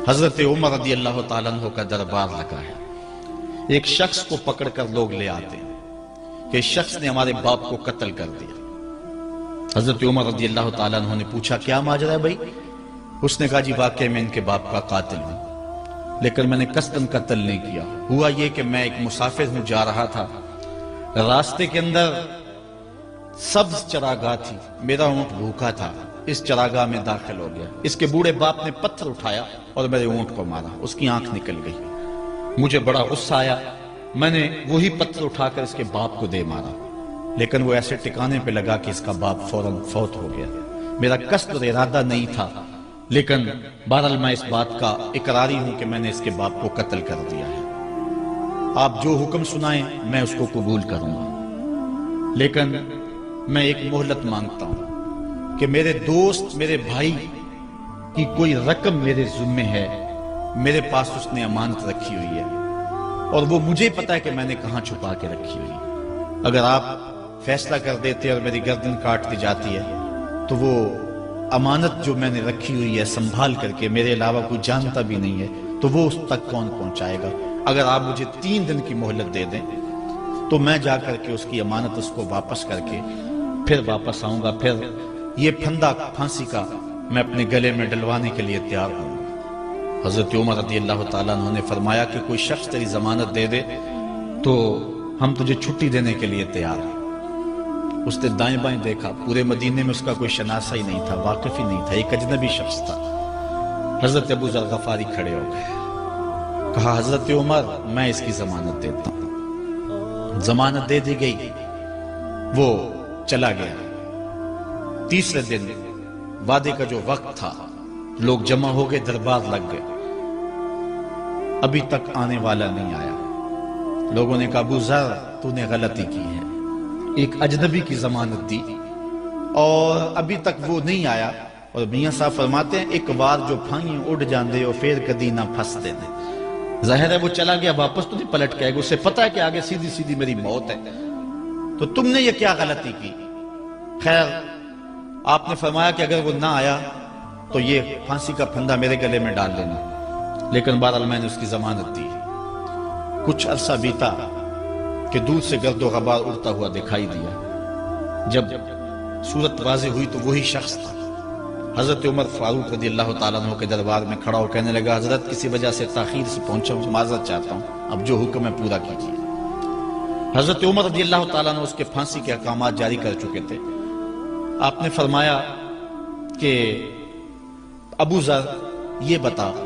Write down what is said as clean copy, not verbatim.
حضرت عمر رضی اللہ تعالیٰ عنہ کا دربار لگا ہے. ایک شخص کو پکڑ کر لوگ لے آتے ہیں کہ اس شخص نے ہمارے باپ کو قتل کر دیا. حضرت عمر رضی اللہ تعالیٰ عنہ نے پوچھا کیا ماجرا ہے بھائی؟ اس نے کہا جی واقعی میں ان کے باپ کا قاتل ہوں، لیکن میں نے قصداً قتل نہیں کیا. ہوا یہ کہ میں ایک مسافر ہوں، جا رہا تھا، راستے کے اندر سبز چراگاہ تھی، میرا اونٹ بھوکا تھا، اس چراگاہ میں داخل ہو گیا. اس کے بوڑھے باپ نے پتھر اٹھایا اور میرے اونٹ کو مارا، اس کی آنکھ نکل گئی. مجھے بڑا غصہ آیا، میں نے وہی پتھر اٹھا کر اس کے باپ کو دے مارا، لیکن وہ ایسے ٹکانے پہ لگا کہ اس کا باپ فوراً فوت ہو گیا. میرا قصد اور ارادہ نہیں تھا، لیکن بہرحال میں اس بات کا اقراری ہوں کہ میں نے اس کے باپ کو قتل کر دیا ہے. آپ جو حکم سنائیں میں اس کو قبول کروں گا، لیکن میں ایک مہلت مانگتا ہوں کہ میرے دوست، میرے بھائی کی کوئی رقم میرے ذمے ہے، میرے پاس اس نے امانت رکھی ہوئی ہے اور وہ مجھے پتا ہے کہ میں نے کہاں چھپا کے رکھی ہوئی. اگر آپ فیصلہ کر دیتے اور میری گردن کاٹ دی جاتی ہے تو وہ امانت جو میں نے رکھی ہوئی ہے سنبھال کر کے، میرے علاوہ کوئی جانتا بھی نہیں ہے، تو وہ اس تک کون پہنچائے گا؟ اگر آپ مجھے 3 دن کی مہلت دے دیں تو میں جا کر کے اس کی امانت اس کو واپس کر کے پھر واپس آؤں گا. پھر یہ پھندا پھانسی کا میں اپنے گلے میں ڈلوانے کے لیے تیار ہوں. حضرت عمر رضی اللہ تعالیٰ عنہ نے فرمایا کہ کوئی شخص تیری ضمانت دے دے تو ہم تجھے چھٹی دینے کے لیے تیار ہیں. اس نے دائیں بائیں دیکھا، پورے مدینے میں اس کا کوئی شناسہ ہی نہیں تھا، واقف ہی نہیں تھا، ایک اجنبی شخص تھا. حضرت ابو ذر غفاری کھڑے ہو گئے، کہا حضرت عمر میں اس کی ضمانت دیتا ہوں. ضمانت دے دی گئی، وہ چلا گیا. تیسرے دن وعدے کا جو وقت تھا، لوگ جمع ہو گئے، دربار لگ گئے. ابھی تک آنے والا نہیں آیا. لوگوں نے کہا ابو ذر تو نے غلطی کی ہے، ایک اجنبی کی ضمانت دی اور ابھی تک وہ نہیں آیا. اور میاں صاحب فرماتے ہیں ایک بار جو پھائیں اڑ جاندے اور پھر کدی نہ پھنستے نے. ظاہر ہے وہ چلا گیا، واپس تو نہیں پلٹ کے آئے گا، اسے پتا ہے کہ آگے سیدھی سیدھی میری موت ہے، تو تم نے یہ کیا غلطی کی؟ خیر آپ نے فرمایا کہ اگر وہ نہ آیا تو یہ پھانسی کا پھندا میرے گلے میں ڈال لینا، لیکن بہرحال میں نے اس کی ضمانت دی. کچھ عرصہ بیتا کہ دور سے گرد و غبار اڑتا ہوا دکھائی دیا. جب صورت واضح ہوئی تو وہی شخص تھا. حضرت عمر فاروق رضی اللہ تعالیٰ عنہ کے دربار میں کھڑا ہو کہنے لگا حضرت کسی وجہ سے تاخیر سے پہنچا ہوں، معذرت چاہتا ہوں، اب جو حکم ہے پورا کیجیے. حضرت عمر رضی اللہ تعالیٰ عنہ اس کے پھانسی کے احکامات جاری کر چکے تھے. آپ نے فرمایا کہ ابو ذر یہ بتا